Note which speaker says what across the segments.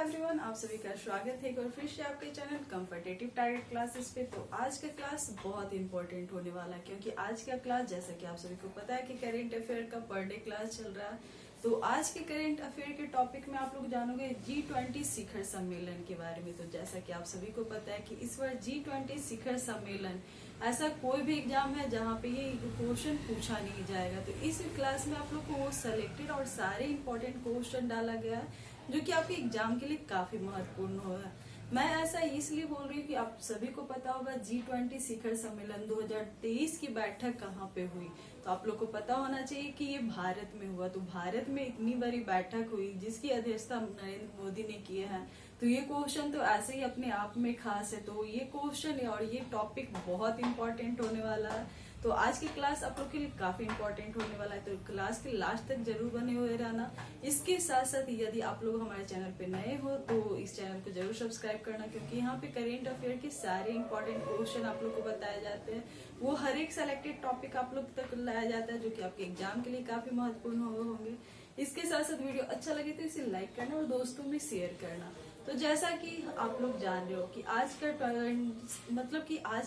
Speaker 1: Everyone, आप सभी का स्वागत है एक और फिर से आपके चैनल कम्पिटिटिव टारगेट क्लासेस पे। तो आज का क्लास बहुत इंपॉर्टेंट होने वाला है, क्योंकि आज का क्लास जैसा कि आप सभी को पता है कि करेंट अफेयर का पर डे क्लास चल रहा है। तो आज के करेंट अफेयर के टॉपिक में आप लोग जानोगे G20 शिखर सम्मेलन के बारे में। तो जैसा कि आप सभी को पता है कि इस बार G20 शिखर सम्मेलन ऐसा कोई भी एग्जाम है जहाँ पे ये क्वेश्चन पूछा नहीं जाएगा। तो इस क्लास में आप लोग को वो सिलेक्टेड और सारे इंपॉर्टेंट क्वेश्चन डाला गया है जो कि आपके एग्जाम के लिए काफी महत्वपूर्ण होगा। मैं ऐसा इसलिए बोल रही हूँ कि आप सभी को पता होगा G20 शिखर सम्मेलन 2023 की बैठक कहाँ पे हुई। तो आप लोग को पता होना चाहिए कि ये भारत में हुआ। तो भारत में इतनी बड़ी बैठक हुई जिसकी अध्यक्षता नरेंद्र मोदी ने किए हैं। तो ये क्वेश्चन तो ऐसे ही अपने आप में खास है। तो ये क्वेश्चन और ये टॉपिक बहुत इंपॉर्टेंट होने वाला है। तो आज की क्लास आप लोग के लिए काफी इंपॉर्टेंट होने वाला है। तो क्लास के लास्ट तक जरूर बने हुए रहना। इसके साथ साथ यदि आप लोग हमारे चैनल पे नए हो तो इस चैनल को जरूर सब्सक्राइब करना, क्योंकि यहाँ पे करेंट अफेयर के सारे इंपॉर्टेंट क्वेश्चन आप लोग को बताए जाते हैं। वो हर एक सेलेक्टेड टॉपिक आप लोग तक लाया जाता है जो कि आपके एग्जाम के लिए काफी महत्वपूर्ण होंगे। इसके साथ साथ वीडियो अच्छा लगे तो इसे लाइक करना और दोस्तों में शेयर करना। तो जैसा कि आप लोग जान रहे हो कि आज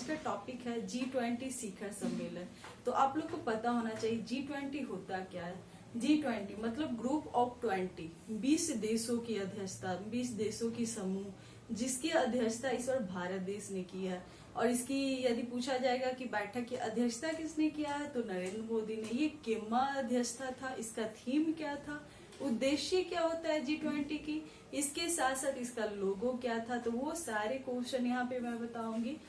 Speaker 1: का टॉपिक है G20 शिखर सम्मेलन। तो आप लोग को पता होना चाहिए G20 होता क्या है। G20 मतलब ग्रुप ऑफ 20, 20 देशों की अध्यक्षता, 20 देशों की समूह जिसकी अध्यक्षता इस बार भारत देश ने की है। और इसकी यदि पूछा जाएगा कि बैठक की अध्यक्षता किसने किया है तो नरेंद्र मोदी ने। ये केमा अध्यक्षता था, इसका थीम क्या था, उद्देश्य क्या होता है G20 की, इसके साथ साथ इसका लोगो क्या था, तो वो सारे क्वेश्चन यहाँ पे मैं बताऊंगी।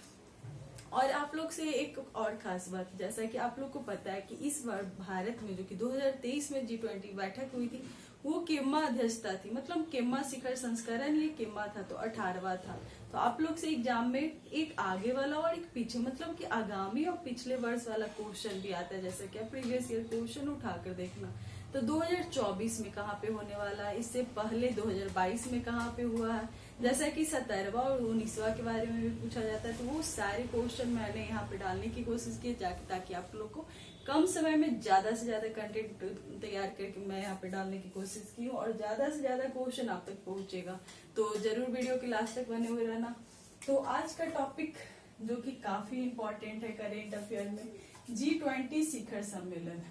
Speaker 1: और आप लोग से एक और खास बात, जैसा कि आप लोग को पता है कि इस बार भारत में जो कि 2023 में G20 बैठक हुई थी वो केमा अध्यक्षता थी। मतलब केमा शिखर संस्करण ये केमा था, तो 18वां था। तो आप लोग से एग्जाम में एक आगे वाला और एक पीछे, मतलब कि आगामी और पिछले वर्ष वाला क्वेश्चन भी आता है। जैसे कि प्रीवियस ईयर क्वेश्चन उठाकर देखना। तो 2024 में कहाँ पे होने वाला है, इससे पहले 2022 में कहाँ पे हुआ है, जैसा कि 17वां और 19वां के बारे में भी पूछा जाता है। तो वो सारे क्वेश्चन मैंने यहाँ पे डालने की कोशिश की ताकि आप लोग को कम समय में ज्यादा से ज्यादा कंटेंट तैयार करके मैं यहाँ पे डालने की कोशिश की हूँ और ज्यादा से ज्यादा क्वेश्चन आप तक पहुंचेगा। तो जरूर वीडियो के लास्ट तक बने हुए रहना। तो आज का टॉपिक जो कि काफी इंपॉर्टेंट है करेंट अफेयर में, G20 शिखर सम्मेलन।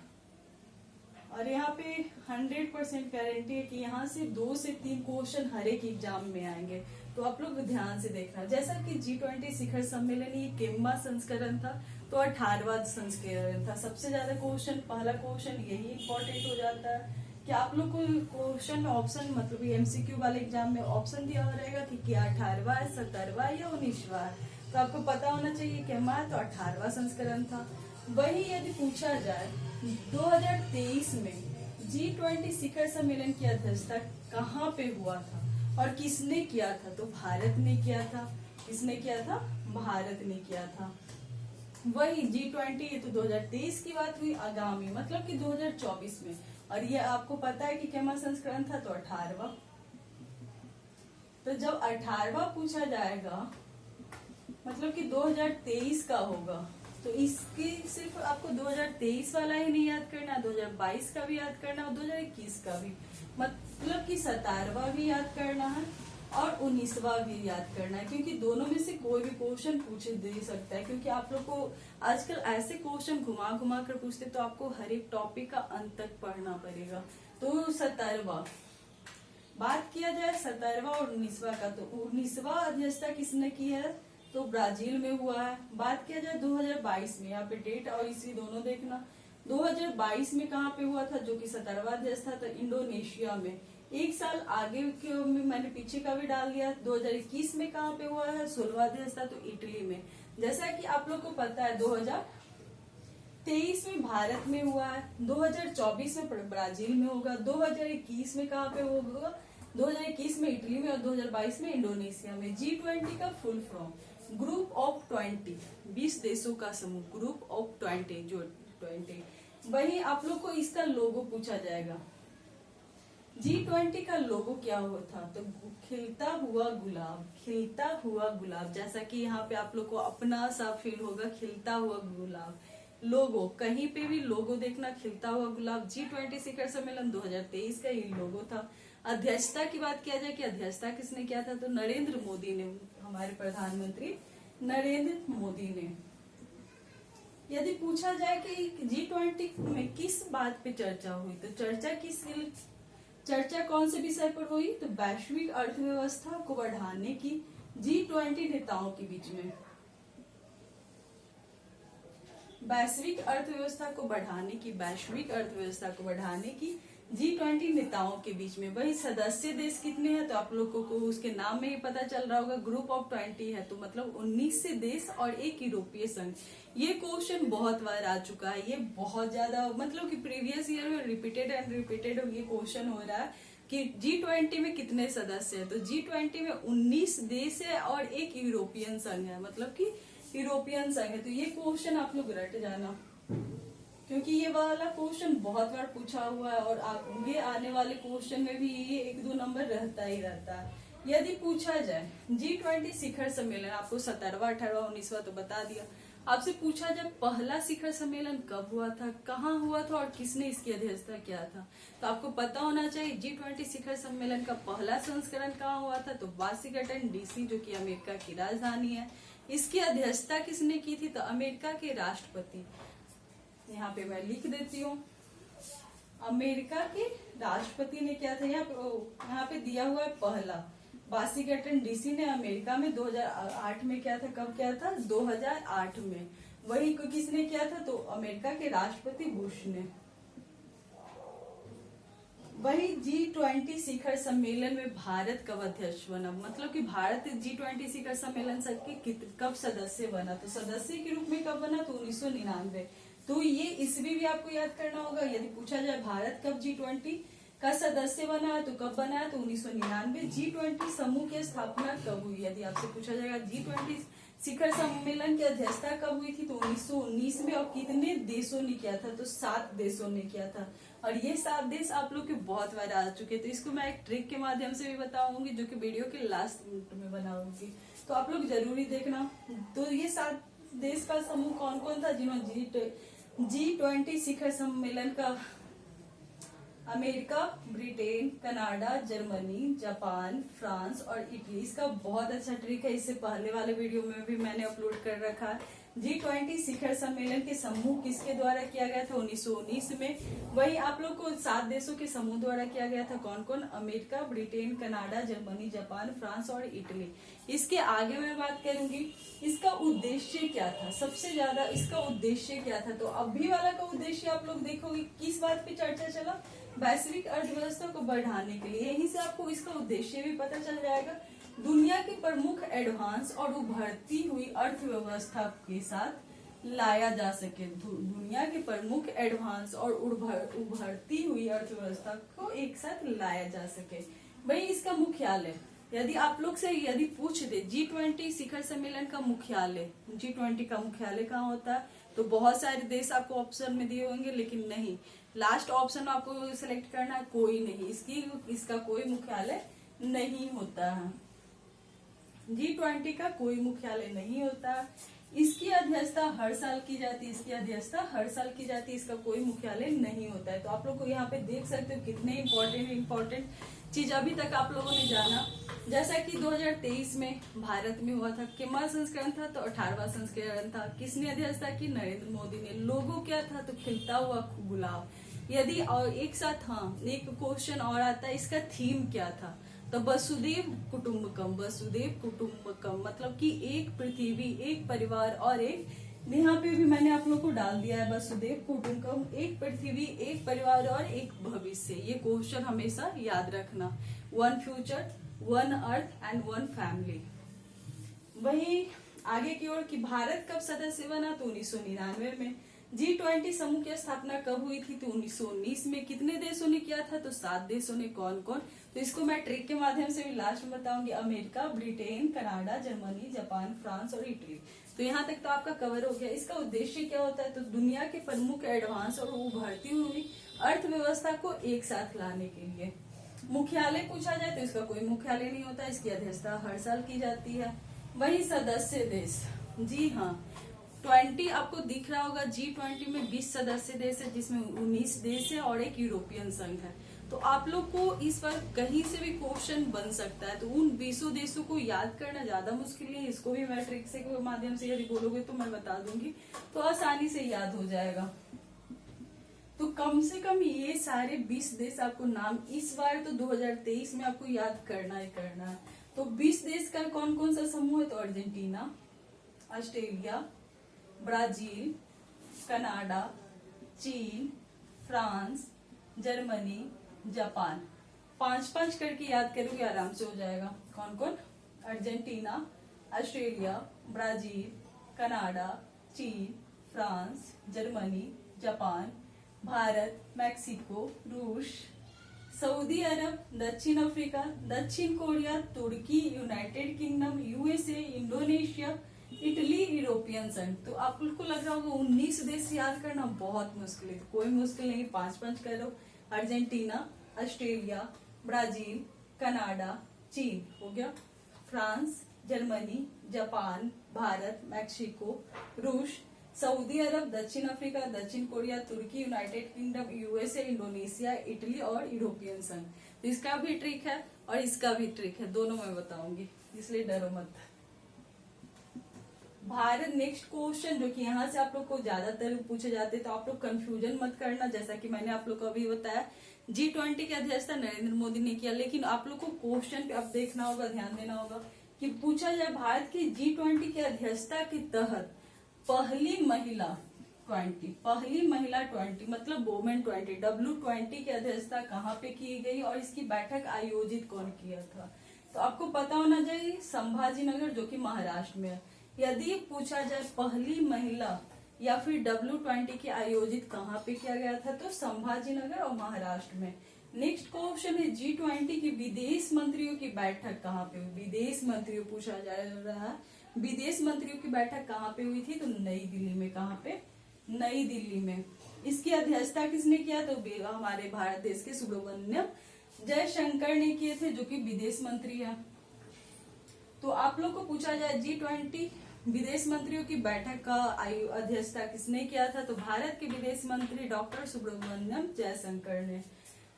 Speaker 1: और यहाँ पे 100% गारंटी है कि यहाँ से 2 से 3 क्वेश्चन हर एक एग्जाम में आएंगे। तो आप लोग ध्यान से देखना। जैसा कि G20 शिखर सम्मेलन ये केम्बा संस्करण था, तो 18वां संस्करण था। सबसे ज्यादा क्वेश्चन, पहला क्वेश्चन यही इंपॉर्टेंट हो जाता है कि आप लोग को क्वेश्चन में ऑप्शन, मतलब MCQ वाले एग्जाम में ऑप्शन दिया हुआ रहेगा कि क्या 18वां है, 17वां या 19वां है। तो आपको पता होना चाहिए केम्बा है तो 18वां संस्करण था। वही यदि पूछा जाए 2023 में G20 शिखर सम्मेलन की अध्यक्षता कहाँ पे हुआ था और किसने किया था, तो भारत ने किया था। किसने किया था, भारत ने किया था। वही G20 ये तो 2023 की बात हुई, आगामी मतलब कि 2024 में। और ये आपको पता है कि केमा संस्करण था तो 18वां। तो जब 18वां पूछा जाएगा मतलब कि 2023 का होगा, तो इसकी सिर्फ आपको 2023 वाला ही नहीं याद करना, 2022 का भी याद करना और 2021 का भी, मतलब कि 17वां भी याद करना है और 19वां भी याद करना है, क्योंकि दोनों में से कोई भी क्वेश्चन पूछ दे सकता है। क्योंकि आप लोग को आजकल ऐसे क्वेश्चन घुमा घुमा कर पूछते, तो आपको हर एक टॉपिक का अंत तक पढ़ना पड़ेगा। तो 17वां बात किया जाए 17वां और 19वां का, तो 19वां अध्यक्षता किसने की है, तो ब्राजील में हुआ है। बात किया जाए 2022 में, यहाँ पे डेट और ईस्वी दोनों देखना। 2022 में कहाँ पे हुआ था, जो कि 17वां अध्यक्षता था, इंडोनेशिया में। एक साल आगे में मैंने पीछे का भी डाल दिया। 2021 में कहाँ पे हुआ है, 16वां अध्यक्षता, तो इटली में। जैसा कि आप लोग को पता है 2023 में भारत में हुआ है, 2024 में ब्राजील में होगा, 2021 में कहाँ पे होगा, 2021 में इटली में और 2022 में इंडोनेशिया में। G20 का फुल फॉर्म ग्रुप ऑफ 20, 20 देशों का समूह, ग्रुप ऑफ 20 जो 20। वही आप लोग को इसका लोगो पूछा जाएगा। G20 का लोगो क्या होता, तो खिलता हुआ गुलाब, खिलता हुआ गुलाब। जैसा कि यहाँ पे आप लोग को अपना सा फील होगा, खिलता हुआ गुलाब। लोगो कहीं पे भी लोगो देखना, खिलता हुआ गुलाब। G20 शिखर सम्मेलन 2023 का ये लोगो था। अध्यक्षता की बात किया जाए कि अध्यक्षता किसने किया था, तो नरेंद्र मोदी ने, हमारे प्रधानमंत्री नरेंद्र मोदी ने। यदि पूछा जाए कि G20 में किस बात पे चर्चा हुई, तो चर्चा कौन से विषय पर हुई, तो वैश्विक अर्थव्यवस्था को बढ़ाने की G20 नेताओं के बीच में, वैश्विक अर्थव्यवस्था को बढ़ाने की G20 नेताओं के बीच में। वही सदस्य देश कितने हैं, तो आप लोगों को उसके नाम में ही पता चल रहा होगा, ग्रुप ऑफ 20 है, तो मतलब 19 से देश और एक यूरोपीय संघ। ये क्वेश्चन बहुत बार आ चुका है, ये बहुत ज्यादा मतलब कि प्रीवियस ईयर में रिपीटेड ये क्वेश्चन हो रहा है कि G20 में कितने सदस्य हैं, तो G20 में 19 देश है और एक यूरोपियन संघ है, मतलब कि यूरोपियन संघ है। तो ये क्वेश्चन आप लोग रट जाना, क्योंकि ये वाला क्वेश्चन बहुत बार पूछा हुआ है और आगे आने वाले क्वेश्चन में भी ये 1-2 नंबर रहता ही रहता है। यदि पूछा जाए G20 शिखर सम्मेलन, आपको 17वां 18वां 19वां तो बता दिया, आपसे पूछा जाए पहला शिखर सम्मेलन कब हुआ था, कहाँ हुआ था और किसने इसकी अध्यक्षता किया था, तो आपको पता होना चाहिए G20 शिखर सम्मेलन का पहला संस्करण कहाँ हुआ था, तो वाशिंगटन DC, जो कि अमेरिका की राजधानी है। इसकी अध्यक्षता किसने की थी, तो अमेरिका के राष्ट्रपति, यहाँ पे मैं लिख देती हूँ, अमेरिका के राष्ट्रपति ने किया था। यहाँ पे दिया हुआ है पहला, वाशिंगटन DC ने अमेरिका में 2008 में किया था। कब किया था, 2008 में। वही किसने किया था, तो अमेरिका के राष्ट्रपति बुश ने। वही G20 शिखर सम्मेलन में भारत कब अध्यक्ष बना, मतलब कि भारत G20 शिखर सम्मेलन के कब सदस्य बना, तो सदस्य के रूप में कब बना, तो 1999। तो ये इसमें भी आपको याद करना होगा। यदि पूछा जाए भारत कब G20 का सदस्य बना है, तो कब बना है, तो 1999। G20 समूह की स्थापना कब हुई, यदि आपसे पूछा जाएगा G20 शिखर सम्मेलन की अध्यक्षता कब हुई थी, तो 1919 में। और कितने देशों ने किया था, तो 7 देशों ने किया था। और ये 7 देश आप लोग के बहुत बार आ चुके, तो इसको मैं एक ट्रिक के माध्यम से भी बताऊंगी, जो कि वीडियो के लास्ट मिनट में बनाऊंगी, तो आप लोग जरूरी देखना। तो ये 7 देश का समूह कौन कौन था जिन्होंने G20 शिखर सम्मेलन का, America, Britain, Canada, Germany, Japan, France और इटली। इसका बहुत अच्छा ट्रिक है, इससे पहले वाले वीडियो में भी मैंने अपलोड कर रखा है। G20 शिखर सम्मेलन के समूह किसके द्वारा किया गया था, 1919 में। वही आप लोग को 7 देशों के समूह द्वारा किया गया था। कौन कौन, America, Britain, Canada, Germany, Japan, France और इटली। इसके आगे मैं बात करूंगी इसका उद्देश्य क्या था, सबसे ज्यादा इसका उद्देश्य क्या था। तो अभी वाला का उद्देश्य आप लोग देखोगे किस बात पे चर्चा चला, वैश्विक अर्थव्यवस्था को बढ़ाने के लिए। यहीं से आपको इसका उद्देश्य भी पता चल जाएगा। दुनिया की प्रमुख एडवांस और उभरती हुई अर्थव्यवस्था के साथ लाया जा सके, दुनिया की प्रमुख एडवांस और उभरती हुई अर्थव्यवस्था को एक साथ लाया जा सके। वही इसका मुख्यालय, यदि आप लोग से यदि पूछ दे G20 शिखर सम्मेलन का मुख्यालय, G20 का मुख्यालय कहाँ होता है, तो बहुत सारे देश आपको ऑप्शन में दिए होंगे, लेकिन नहीं, लास्ट ऑप्शन आपको सिलेक्ट करना है, कोई नहीं, इसका कोई मुख्यालय नहीं होता है। G20 का कोई मुख्यालय नहीं होता। इसकी अध्यक्षता हर साल की जाती है, इसका कोई मुख्यालय नहीं होता है। तो आप लोग को यहाँ पे देख सकते हो कितने इम्पोर्टेंट चीज अभी तक आप लोगों ने जाना। जैसा कि 2023 में भारत में हुआ था, कितना संस्करण था, तो 18वां संस्करण था। किसने अध्यक्षता की, नरेंद्र मोदी ने। लोगो क्या था, तो खिलता हुआ गुलाब। यदि और एक साथ एक क्वेश्चन और आता है, इसका थीम क्या था, तो वसुदेव कुटुम्बकम, मतलब कि एक पृथ्वी, एक परिवार और एक, यहाँ पे भी मैंने आप लोग को डाल दिया है वसुदेव कुटुम्बकम, एक पृथ्वी, एक परिवार और एक भविष्य। ये क्वेश्चन हमेशा याद रखना, 1 फ्यूचर, 1 अर्थ एंड 1 फैमिली। वही आगे की ओर कि भारत कब सदस्य बना, तो 1999 में। G20 समूह की स्थापना कब हुई थी, तो 1919 में। कितने देशों ने किया था, तो 7 देशों ने। कौन कौन, तो इसको मैं ट्रिक के माध्यम से भी लास्ट में बताऊंगी। America, Britain, Canada, Germany, Japan, France और इटली। तो यहाँ तक तो आपका कवर हो गया। इसका उद्देश्य क्या होता है, तो दुनिया के प्रमुख एडवांस और उभरती हुई अर्थव्यवस्था को एक साथ लाने के लिए। मुख्यालय पूछा जाए तो इसका कोई मुख्यालय नहीं होता, इसकी अध्यक्षता हर साल की जाती है। वही सदस्य देश, जी हाँ, 20 आपको दिख रहा होगा। G20 में 20 सदस्य देश है, जिसमें 19 देश है और एक यूरोपियन संघ है। तो आप लोग को इस बार कहीं से भी क्वेश्चन बन सकता है, तो उन 20 देशों को याद करना ज्यादा मुश्किल है। इसको भी मैं ट्रिक से के माध्यम से यदि बोलोगे तो मैं बता दूंगी, तो आसानी से याद हो जाएगा। तो कम से कम ये सारे 20 देश आपको नाम इस बार तो 2023 में आपको याद करना ही करना है। तो 20 देश का कौन कौन सा समूह है? तो अर्जेंटीना, ऑस्ट्रेलिया, ब्राजील, कनाडा, चीन, फ्रांस, जर्मनी, जापान। 5-5 करके याद करोगे आराम से हो जाएगा। कौन कौन? अर्जेंटीना, ऑस्ट्रेलिया, ब्राजील, कनाडा, चीन, France, Germany, Japan, Bharat, Mexico, रूस, सऊदी अरब, दक्षिण अफ्रीका, दक्षिण कोरिया, तुर्की, United Kingdom, USA, Indonesia, Italy, European संघ। तो आप लोग को लग रहा होगा 19 देश याद करना बहुत मुश्किल है, तो कोई मुश्किल नहीं, 5-5 करो। अर्जेंटीना, ऑस्ट्रेलिया, ब्राजील, कनाडा, चीन हो गया, France, Germany, Japan, Bharat, Mexico, रूस, सऊदी अरब, दक्षिण अफ्रीका, दक्षिण कोरिया, तुर्की, United Kingdom, USA, Indonesia, Italy और यूरोपियन संघ। तो इसका भी ट्रिक है और इसका भी ट्रिक है, दोनों मैं बताऊंगी, इसलिए डरो मत। भारत नेक्स्ट क्वेश्चन जो कि यहाँ से आप लोग को ज्यादातर पूछे जाते, तो आप लोग कंफ्यूजन मत करना। जैसा कि मैंने आप लोग को अभी बताया, G20 की अध्यक्षता नरेंद्र मोदी ने किया, लेकिन आप लोग को क्वेश्चन पे अब देखना होगा, ध्यान देना होगा कि पूछा जाए भारत की G20 की अध्यक्षता के तहत पहली महिला 20 मतलब वोमेन 20 W20 की अध्यक्षता कहाँ पे की गई और इसकी बैठक आयोजित कौन किया था? तो आपको पता होना चाहिए, संभाजी नगर जो कि महाराष्ट्र में है। यदि पूछा जाए पहली महिला या फिर W20 की आयोजित कहाँ पे किया गया था, तो संभाजी नगर और महाराष्ट्र में। नेक्स्ट क्वेश्चन है G20 की विदेश मंत्रियों की बैठक कहाँ पे हुई? विदेश मंत्रियों पूछा जा रहा है, विदेश मंत्रियों की बैठक कहाँ पे हुई थी? तो नई दिल्ली में। कहाँ पे? नई दिल्ली में। इसकी अध्यक्षता किसने किया? तो हमारे भारत देश के सुब्रमण्यम जयशंकर ने किए थे, जो कि विदेश मंत्री है। तो आप लोग को पूछा जाए G20 विदेश मंत्रियों की बैठक का अध्यक्षता किसने किया था? तो भारत के विदेश मंत्री डॉक्टर सुब्रमण्यम जयशंकर ने।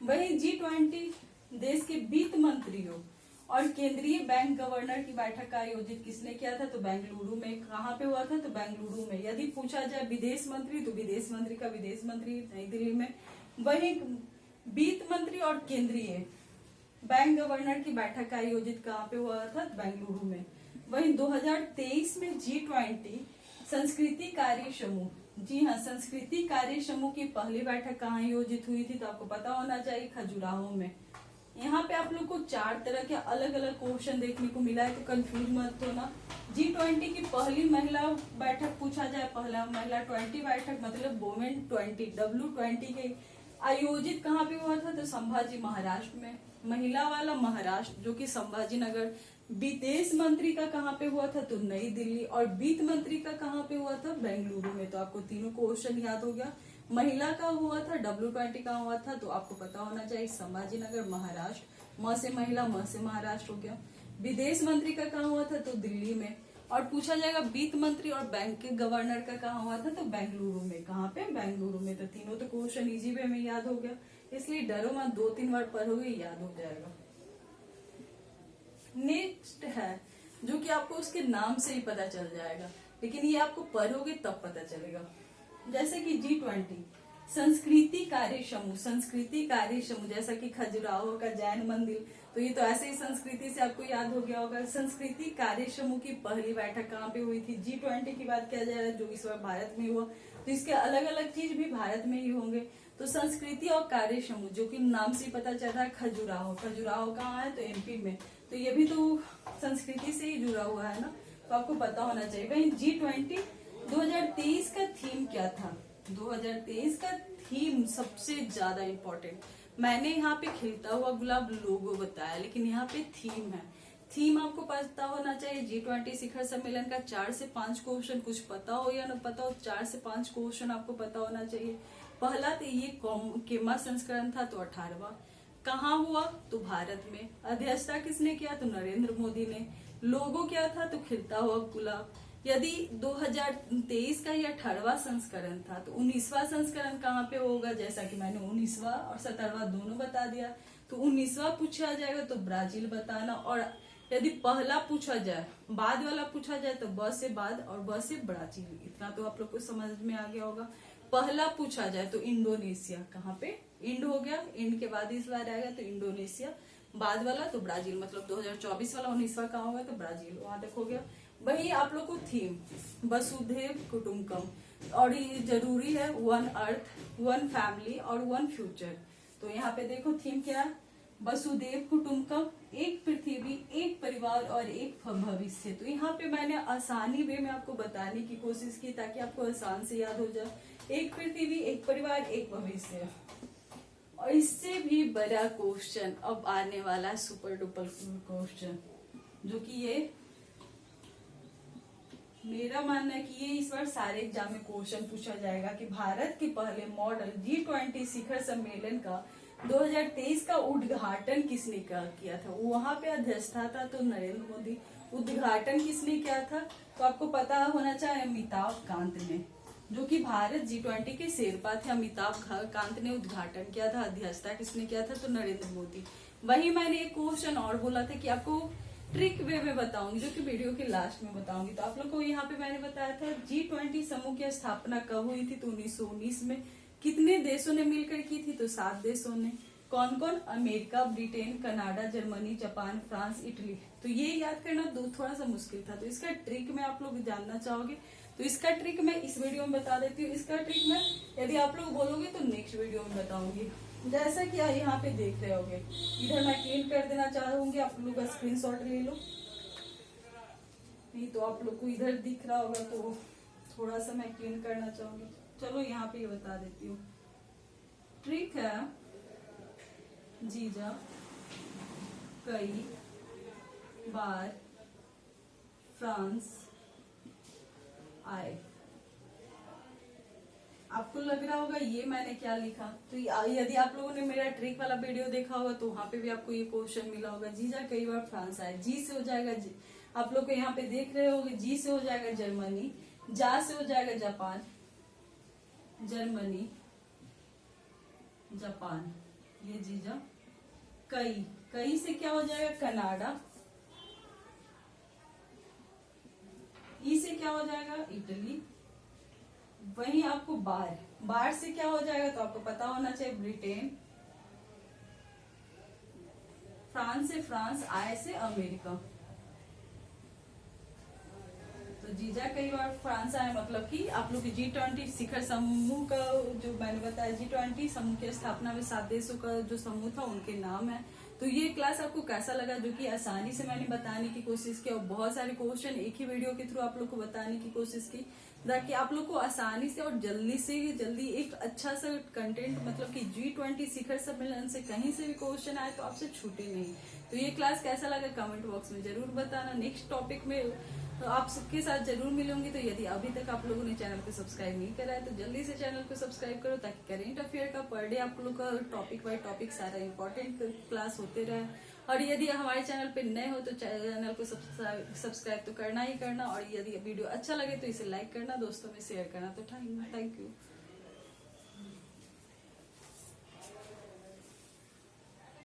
Speaker 1: वही G20 देश के वित्त मंत्रियों और केंद्रीय बैंक गवर्नर की बैठक का आयोजित किसने किया था? तो बेंगलुरु में। कहाँ पे हुआ था? तो बेंगलुरु में। यदि पूछा जाए विदेश मंत्री, तो विदेश मंत्री का विदेश मंत्री नई दिल्ली में। वही वित्त मंत्री और केंद्रीय बैंक गवर्नर की बैठक का आयोजित कहाँ पे हुआ था? बेंगलुरु में। वहीं 2023 में G20 संस्कृति कार्य समूह, जी हाँ, संस्कृति कार्य समूह की पहली बैठक कहाँ आयोजित हुई थी? तो आपको पता होना चाहिए, खजुराहो में। यहाँ पे आप लोग को 4 तरह के अलग अलग क्वेश्चन देखने को मिला है, तो कंफ्यूज मत होना। G20 की पहली महिला बैठक पूछा जाए, पहला महिला 20 बैठक मतलब वोमेन 20 W20 के आयोजित कहाँ पे हुआ था? तो संभाजी महाराष्ट्र में। महिला वाला महाराष्ट्र जो कि संभाजी नगर। विदेश मंत्री का कहाँ पे हुआ था? तो नई दिल्ली। और वित्त मंत्री का कहाँ पे हुआ था? बेंगलुरु में। तो आपको तीनों क्वेश्चन याद हो गया। महिला का हुआ था, W20 का हुआ था, तो आपको पता होना चाहिए संभाजी नगर महाराष्ट्र। म से महिला, म से महाराष्ट्र हो गया। विदेश मंत्री का कहाँ हुआ था? तो दिल्ली में। और पूछा जाएगा वित्त मंत्री और बैंक के गवर्नर का कहाँ हुआ था? तो बेंगलुरु में। कहाँ पे? बेंगलुरु में। तो तीनों तो क्वेश्चन इजी वे में याद हो गया, इसलिए डरो मत, 2-3 बार पढ़ोगे याद हो जाएगा। नेक्स्ट है जो कि आपको उसके नाम से ही पता चल जाएगा, लेकिन ये आपको पढ़ोगे तब पता चलेगा। जैसे कि G20 संस्कृति कार्य समूह, संस्कृति कार्य समूह, जैसा कि खजुराहो का जैन मंदिर, तो ये तो ऐसे ही संस्कृति से आपको याद हो गया होगा। संस्कृति कार्य समूह की पहली बैठक कहाँ पे हुई थी? G20 की बात किया जा रहा है जो इस बार भारत में हुआ, तो इसके अलग अलग चीज भी भारत में ही होंगे। तो संस्कृति और कार्य समूह जो कि नाम से पता चल रहा है, खजुराहो। खजुराहो कहाँ है? तो MP में। तो ये भी तो संस्कृति से ही जुड़ा हुआ है ना, तो आपको पता होना चाहिए। वही G20 2023 का थीम क्या था? 2023 का थीम सबसे ज्यादा इम्पोर्टेंट, मैंने यहाँ पे खिलता हुआ गुलाब लोगो बताया, लेकिन यहाँ पे थीम है। थीम आपको पता होना चाहिए। G20 शिखर सम्मेलन का 4 से 5 क्वेश्चन, कुछ पता हो या न पता हो, 4 से 5 क्वेश्चन आपको पता होना चाहिए। पहला तो ये केमा संस्करण था, तो 18वां। कहाँ हुआ? तो भारत में। अध्यक्षता किसने किया? तो नरेंद्र मोदी ने। लोगो क्या था? तो खिलता हुआ गुलाब। यदि 2023 का ये 18वां संस्करण था तो 19वां संस्करण कहाँ पे होगा, जैसा कि मैंने 19वां और 17वां दोनों बता दिया। तो 19वां पूछा जाएगा तो ब्राजील बताना, और यदि पहला पूछा जाए, बाद वाला पूछा जाए तो ब से बाद और ब से ब्राजील। इतना तो आप लोग को समझ में आ गया होगा। पहला पूछा जाए तो इंडोनेशिया, कहाँ पे इंड हो गया, इंड के बाद इस बार आएगा तो इंडोनेशिया, बाद वाला तो ब्राजील, मतलब 2024 वाला 19वां कहाँ होगा तो ब्राजील, वहां तक हो गया। वही आप लोग को थीम वसुधैव कुटुंबकम, और ये जरूरी है वन अर्थ, वन फैमिली और वन फ्यूचर। तो यहाँ पे देखो थीम क्या है, वसुधैव कुटुंबकम, एक पृथ्वी, एक परिवार और एक भविष्य। तो यहाँ पे मैंने आसानी वे में आपको बताने की कोशिश की ताकि आपको आसान से याद हो जाए। एक पृथ्वी, एक परिवार, एक भविष्य। और इससे भी बड़ा क्वेश्चन अब आने वाला है, सुपर डुपर क्वेश्चन, जो कि ये मेरा मानना है कि ये इस बार सारे एग्जाम में क्वेश्चन पूछा जाएगा कि भारत के पहले मॉडल G20 शिखर सम्मेलन का 2023 का उद्घाटन किसने किया था। वहां पे अध्यक्षता तो नरेंद्र मोदी, उद्घाटन किसने किया था तो आपको पता होना चाहिए अमिताभ कांत ने, जो कि भारत G20 के शेरपा थे। अमिताभ कांत ने उद्घाटन किया था, अध्यक्षता किसने किया था तो नरेंद्र मोदी। वही मैंने एक क्वेश्चन और बोला था कि आपको ट्रिक वे में बताऊंगी, जो कि वीडियो के लास्ट में बताऊंगी। तो आप लोग को यहाँ पे मैंने बताया था G20 समूह की स्थापना कब हुई थी तो 1919 में। कितने देशों ने मिलकर की थी तो 7 देशों ने। कौन कौन, America, Britain, Canada, Germany, Japan, France, Italy. तो ये याद करना थोड़ा सा मुश्किल था, तो इसका ट्रिक में आप लोग जानना चाहोगे तो इसका ट्रिक मैं इस वीडियो में बता देती हूँ। इसका ट्रिक मैं यदि आप लोग बोलोगे तो नेक्स्ट वीडियो में बताऊंगी। जैसा कि यहाँ पे देख रहे होगे, इधर मैं क्लीन कर देना चाहूंगी, आप लोग का स्क्रीनशॉट ले लो। नहीं तो आप लोग को इधर दिख रहा होगा तो थोड़ा सा मैं क्लीन करना चाहूंगी। चलो यहाँ पे ये बता देती हूँ। ट्रिक है, जीजा कई बार फ्रांस आए। आपको लग रहा होगा ये मैंने क्या लिखा, तो यदि आप लोगों ने मेरा ट्रिक वाला वीडियो देखा होगा तो वहां पे भी आपको ये क्वेश्चन मिला होगा। जीजा कई बार फ्रांस आए, जी से हो जाएगा आप लोग को यहाँ पे देख रहे होगे, जी से हो जाएगा जर्मनी, जा से हो जाएगा जापान, जर्मनी, जापान, ये जीजा कई, कई से क्या हो जाएगा कनाडा, ई से क्या हो जाएगा इटली। वहीं आपको बार, बार से क्या हो जाएगा तो आपको पता होना चाहिए ब्रिटेन, फ्रांस से फ्रांस, आय से अमेरिका। तो जीजा कई बार फ्रांस आए मतलब कि आप लोग G20 शिखर समूह का जो मैंने बताया, G20 समूह की स्थापना में 7 देशों का जो समूह था उनके नाम है। तो ये क्लास आपको कैसा लगा, जो कि आसानी से मैंने बताने की कोशिश की और बहुत सारे क्वेश्चन एक ही वीडियो के थ्रू आप लोग को बताने की कोशिश की, ताकि आप लोग को आसानी से और जल्दी से जल्दी एक अच्छा सा कंटेंट, मतलब कि G20 शिखर सम्मेलन से कहीं से भी क्वेश्चन आए तो आपसे छूटे नहीं। तो ये क्लास कैसा लगा कमेंट बॉक्स में जरूर बताना। नेक्स्ट टॉपिक में तो आप सबके साथ जरूर मिलूंगी। तो यदि अभी तक आप लोगों ने चैनल को सब्सक्राइब नहीं करा है तो जल्दी से चैनल को सब्सक्राइब करो, ताकि करेंट अफेयर का पर डे आप लोग का टॉपिक बाय टॉपिक सारा इंपॉर्टेंट क्लास होते रहे। और यदि हमारे चैनल पे नए हो तो चैनल को सब्सक्राइब तो करना ही करना, और यदि वीडियो अच्छा लगे तो इसे लाइक करना, दोस्तों में शेयर करना। तो थैंक यू।